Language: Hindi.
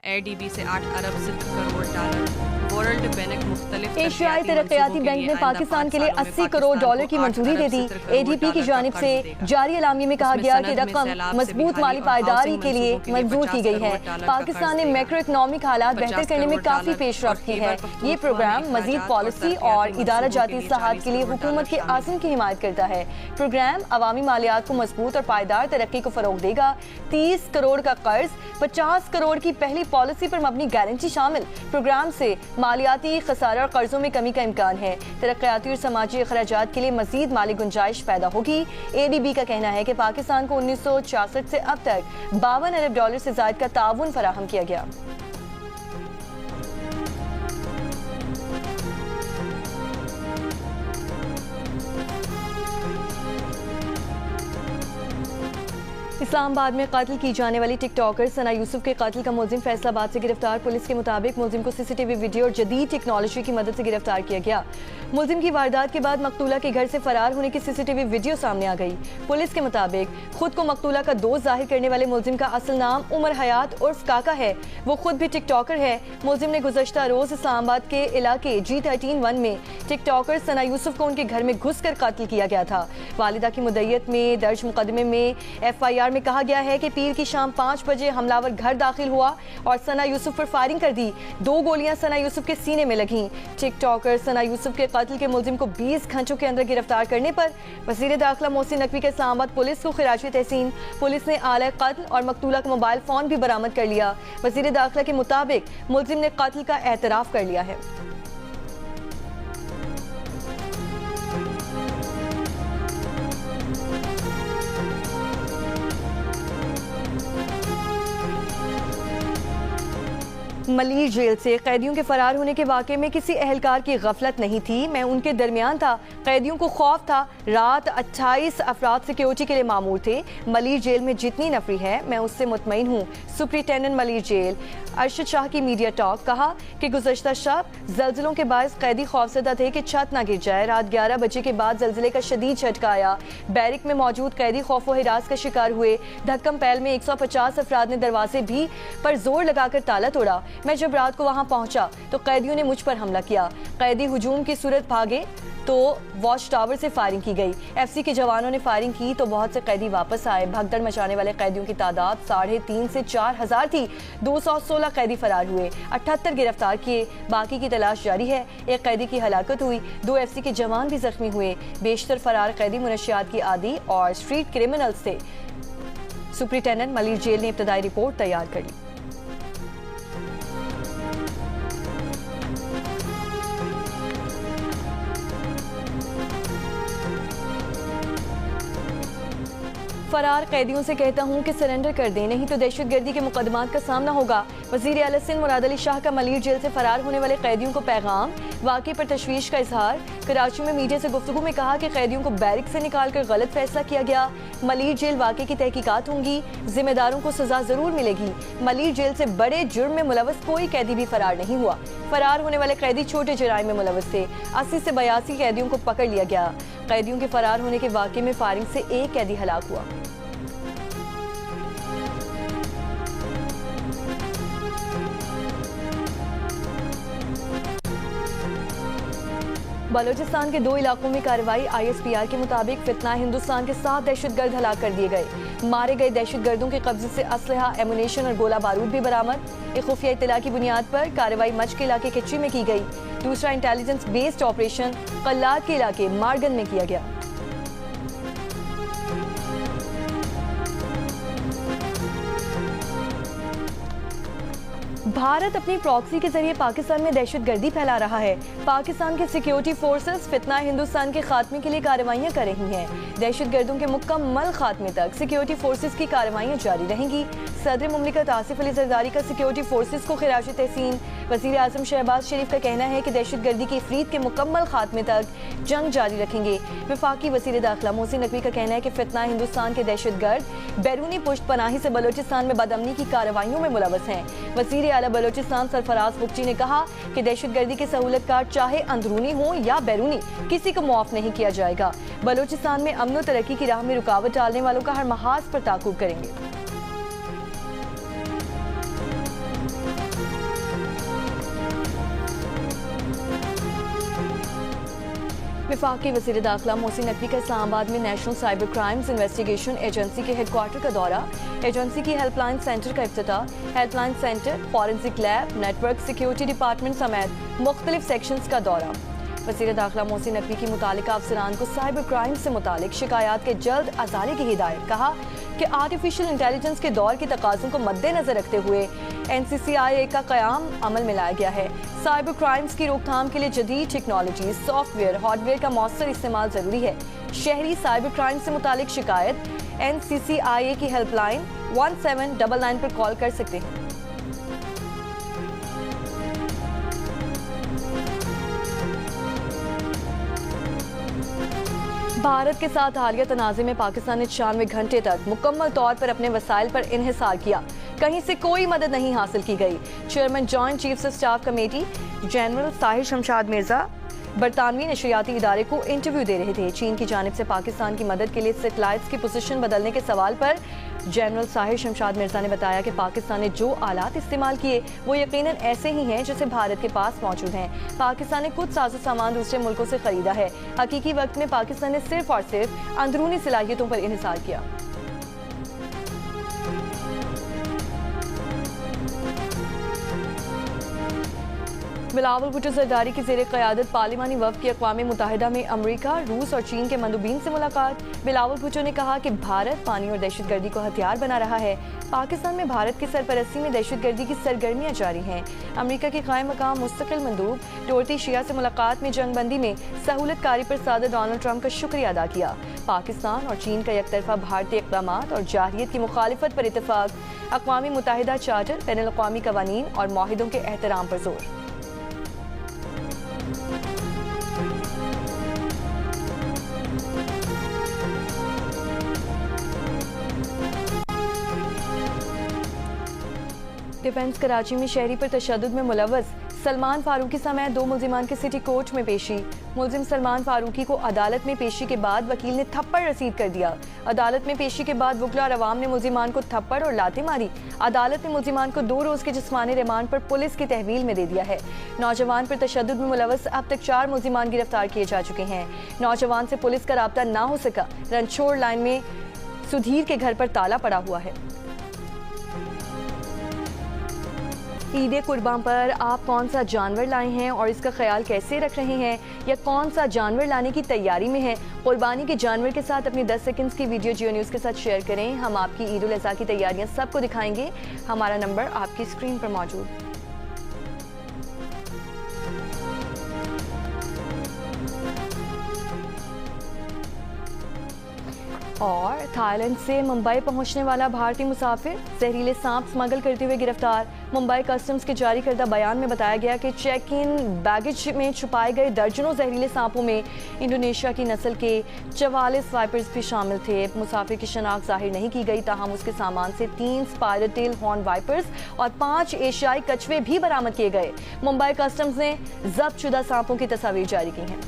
ADB से 8 अरब 70 करोड़ डॉलर। वर्ल्ड बैंक मुख्तलिफ एशियाई तरक्याती बैंक ने पाकिस्तान के लिए 80 करोड़ डॉलर की मंजूरी दे दी। ADB की जानिब से जारी एलामी में कहा गया कि रकम मजबूत माली पायदारी के लिए मंजूर की गई है। पाकिस्तान ने मैक्रो इकनॉमिक हालात बेहतर करने में काफी पेशरफ्त की है। ये प्रोग्राम मजीद पॉलिसी और इदारा जाती इस्लाहात के लिए हुकूमत के आज़म की हिमायत करता है। प्रोग्राम अवामी मालियात को मजबूत और पायदार तरक्की को फरोग देगा। 30 करोड़ का कर्ज, 50 करोड़ की पहली पॉलिसी पर मबनी गारंटी शामिल। प्रोग्राम से मालियाती खसारा और कर्जों में कमी का इम्कान है। तरक्याती और समाजी अखराजात के लिए मजीद माली गुंजाइश पैदा होगी। ADB का कहना है कि पाकिस्तान को 1966 से अब तक 52 अरब डॉलर से ज्यादा का ताउन फराहम किया गया। इस्लामाबाद में कत्ल की जाने वाली टिकटॉकर सना यूसुफ के कत्ल का मुलजिम फैसलाबाद से गिरफ्तार। पुलिस के मुताबिक मुलजिम को CCTV वीडियो और जदीद टेक्नोलॉजी की मदद से गिरफ्तार किया गया। मुलजिम की वारदात के बाद मकतूला के घर से फरार होने की CCTV वीडियो सामने आ गई। पुलिस के मुताबिक खुद को मकतूला का दोस्त जाहिर करने वाले मुलजिम का असल नाम उमर हयात उर्फ काका है। वो खुद भी टिकटॉकर है। मुलजिम ने गुज़श्ता रोज इस्लामाबाद के इलाके G13-1 में टिकटॉकर सना यूसुफ को उनके घर में घुस कर कत्ल किया गया था। वालिदा की मुद्दत में दर्ज मुकदमे में FIR में कहा गया है कि पीर की शाम 5 बजे हमलावर घर दाखिल हुआ और सना यूसुफ पर फायरिंग कर दी। 2 गोलियां सना यूसुफ के सीने में लगीं। टिकटॉकर सना यूसुफ के कत्ल के मुलजिम को 20 घंटों के अंदर गिरफ्तार करने पर वज़ीर दाखिला मोहसिन नकवी के इस्लामाबाद पुलिस को खिराजी तहसीन। पुलिस ने आला कत्ल और मकतूला का मोबाइल फोन भी बरामद कर लिया। वज़ीर दाखिला के मुताबिक मुलजिम ने कत्ल का एतराफ कर लिया है। मलीर जेल से कैदियों के फरार होने के वाक़े में किसी अहलकार की गफलत नहीं थी। मैं उनके दरमियान था। कैदियों को खौफ था। रात 28 अफराद सिक्योरिटी के लिए मामूर थे। मलीर जेल में जितनी नफरी है मैं उससे मुतमईन हूँ। सुप्रिटेंडेंट मलीर जेल अरशद शाह की मीडिया टॉक। कहा कि गुज़श्ता शब जल्जलों के बायस कैदी खौफजदा थे कि छत ना गिर जाए। रात 11 बजे के बाद जल्जले का शदीद झटका आया। बैरिक में मौजूद कैदी खौफ व हिरास का शिकार हुए। धक्कम पैल में 150 अफराद ने दरवाजे भी पर जोर लगाकर ताला तोड़ा। मैं जब रात को वहां पहुंचा तो कैदियों ने मुझ पर हमला किया। कैदी हुजूम की सूरत भागे तो वॉच टावर से फायरिंग की गई। FC के जवानों ने फायरिंग की तो बहुत से कैदी वापस आए। भगदड़ मचाने वाले कैदियों की तादाद 3,500 से 4,000 थी। 216 कैदी फरार हुए, 78 गिरफ्तार किए। बाकी की तलाश जारी है। एक कैदी की हलाकत हुई। 2 FC के जवान भी जख्मी हुए। बेशतर फरार कैदी मुनशियात की आदी और स्ट्रीट क्रिमिनल्स थे। सुप्रिटेंडेंट मलीर जेल ने इब्तदाई रिपोर्ट तैयार कर ली। फरार कैदियों से कहता हूं कि सरेंडर कर दें, नहीं तो दहशतगर्दी के मुकदमात का सामना होगा। वज़ीर आला सिंध मुराद अली शाह का मलीर जेल से फरार होने वाले कैदियों को पैगाम। वाक़े पर तशवीश का इजहार। कराची में मीडिया से गुफ्तगू में कहा कि कैदियों को बैरिक से निकाल कर गलत फैसला किया गया। मलीर जेल वाक़े की तहकीकात होंगी। जिम्मेदारों को सजा जरूर मिलेगी। मलीर जेल से बड़े जुर्म में मुलव्वस कोई कैदी भी फरार नहीं हुआ। फरार होने वाले कैदी छोटे जुराइम में मुलव्वस थे। 80 से 82 कैदियों को पकड़ लिया गया। कैदियों के फरार होने के वाक़े में फायरिंग से एक कैदी हलाक हुआ। बलोचिस्तान के 2 इलाकों में कार्रवाई। ISPR के मुताबिक फितना हिंदुस्तान के 7 दहशतगर्द हलाक कर दिए गए। मारे गए दहशतगर्दों के कब्जे से असलहा, एमुनेशन और गोला बारूद भी बरामद। एक खुफिया इत्तला की बुनियाद पर कार्रवाई मच के इलाके किच्ची में की गई। दूसरा इंटेलिजेंस बेस्ड ऑपरेशन कल्लाद के इलाके मारगन में किया गया। भारत अपनी प्रॉक्सी के जरिए पाकिस्तान में दहशतगर्दी फैला रहा है। पाकिस्तान के सिक्योरिटी फोर्सेस फितना हिंदुस्तान के खात्मे के लिए कार्रवाइयां कर रही हैं। दहशतगर्दों के मुकम्मल खात्मे तक सिक्योरिटी फोर्सेस की कार्रवाइयां जारी रहेंगी। सदर मुमलिकत आसिफ अली जरदारी का सिक्योरिटी फोर्सेस को खिराज तहसीन। वज़ीर आज़म शहबाज शरीफ का कहना है कि दहशतगर्दी की इफरीत के मुकम्मल खात्मे तक जंग जारी रखेंगे। वफाकी वज़ीर दाखिला मोहसिन नकवी का कहना है कि फितना हिंदुस्तान के दहशतगर्द बैरूनी पुष्ट पनाही से बलोचिस्तान में बदअमनी की कार्रवाइयों में मुलव्वस हैं। वज़ीर आला बलोचिस्तान सरफराज बुगची ने कहा कि दहशतगर्दी के सहूलतकार चाहे अंदरूनी हो या बैरूनी, किसी को मुआफ नहीं किया जाएगा। बलोचिस्तान में अमन व तरक्की की राह में रुकावट डालने वालों का हर महाज पर ताक़ूब करेंगे। वफाकी वज़ीर दाखिला मोहसिन नकवी का इस्लामाबाद में national cyber crimes investigation agency के हेडक्वार्टर का दौरा। एजेंसी की हेल्पलाइन सेंटर का इफ्तिताह। Helpline centre, forensic lab, network security department समेत मुख्तलिफ सेक्शंस का दौरा। वज़ीर दाखिला मोहसिन नकवी की मुतालिका अफसरान को साइबर क्राइम से मुतालिक शिकायत के जल्द अजाले की हिदायत। कहा कि आर्टिफिशियल इंटेलिजेंस के दौर के तकाज़ों को मद्देनजर रखते हुए NCCIA का क़याम अमल में लाया गया है। साइबर क्राइम्स की रोकथाम के लिए जदीद टेक्नोलॉजी, सॉफ्टवेयर, हार्डवेयर का मौसर इस्तेमाल ज़रूरी है। शहरी साइबर क्राइम से मुतालिक शिकायत NCCIA की हेल्पलाइन 1799 पर कॉल कर सकते हैं। भारत के साथ हालिया तनाज़े में पाकिस्तान ने 96 घंटे तक मुकम्मल तौर पर अपने वसाइल पर इन्हिसार किया। कहीं से कोई मदद नहीं हासिल की गई। Chairman joint chiefs of staff committee general Sahir Shamshad Mirza बरतानवी नशरियाती इदारे को इंटरव्यू दे रहे थे। चीन की जानिब से पाकिस्तान की मदद के लिए सेटेलाइट्स की पोजीशन बदलने के सवाल पर जनरल साहिर शमशाद मिर्जा ने बताया कि पाकिस्तान ने जो आलात इस्तेमाल किए वो यकीनन ऐसे ही हैं जैसे भारत के पास मौजूद हैं। पाकिस्तान ने कुछ साजो सामान दूसरे मुल्कों से खरीदा है। हकीकी वक्त में पाकिस्तान ने सिर्फ और सिर्फ अंदरूनी सलाहियतों पर इन्हिसार किया। बिलावल भुट्टो जरदारी की ज़ेरे क़यादत पार्लिमानी वफ़द की अक़वाम मुत्तहिदा में अमरीका, रूस और चीन के मंदूबीन से मुलाकात। बिलावल भुट्टो ने कहा कि भारत पानी और दहशतगर्दी को हथियार बना रहा है। पाकिस्तान में भारत की सरपरस्ती में दहशतगर्दी की सरगर्मियाँ जारी हैं। अमरीका के क़ायम मकाम मुस्तकिल मंदूब डोरती शिया से मुलाकात में जंगबंदी में सहूलत कारी पर सदर डोनाल्ड ट्रंप का शुक्रिया अदा किया। पाकिस्तान और चीन का यकतरफा भारतीय इक़दामात और जारहियत की मुखालिफत पर इत्तफ़ाक़। अक़वाम मुत्तहिदा चार्टर, बैनुल अक़वामी क़वानीन और मुआहिदों के एहतराम पर जोर। डिफेंस कराची में शहरी पर तशद्दुद में मुलव्वस सलमान फारूकी समेत 2 मुल्जिमान की सिटी कोर्ट में पेशी। मुल्जिम सलमान फारूकी को अदालत में पेशी के बाद वकील ने थप्पड़ रसीद कर दिया। अदालत में पेशी के बाद वकील और अवाम ने मुल्जिमान को थप्पड़ और लातें मारी। अदालत ने मुल्जिमान को 2 रोज के जिस्मानी रिमांड पर पुलिस की तहवील में दे दिया है। नौजवान पर तशद्दुद में मुलव्वस अब तक 4 मुल्जिमान गिरफ्तार किए जा चुके हैं। नौजवान से पुलिस का राब्ता ना हो सका। रणछोड़ लाइन में सुधीर के घर पर ताला पड़ा हुआ है। ईद कुर्बान पर आप कौन सा जानवर लाए हैं और इसका ख्याल कैसे रख रहे हैं, या कौन सा जानवर लाने की तैयारी में हैं? कुर्बानी के जानवर के साथ अपनी 10 सेकंड्स की वीडियो जियो न्यूज़ के साथ शेयर करें। हम आपकी ईद उल अज़हा की तैयारियां सबको दिखाएंगे। हमारा नंबर आपकी स्क्रीन पर मौजूद। और थाईलैंड से मुंबई पहुंचने वाला भारतीय मुसाफिर जहरीले सांप स्मगल करते हुए गिरफ्तार। मुंबई कस्टम्स के जारी करदा बयान में बताया गया कि चेक इन बैगेज में छुपाए गए दर्जनों जहरीले सांपों में इंडोनेशिया की नस्ल के 44 वाइपर्स भी शामिल थे। मुसाफिर की शनाख्त जाहिर नहीं की गई, ताहम उसके सामान से 3 स्पाइडर टेल हॉर्न वाइपर्स और 5 एशियाई कछुए भी बरामद किए गए। मुंबई कस्टम्स ने जब्त शुदा सांपों की तस्वीर जारी की हैं।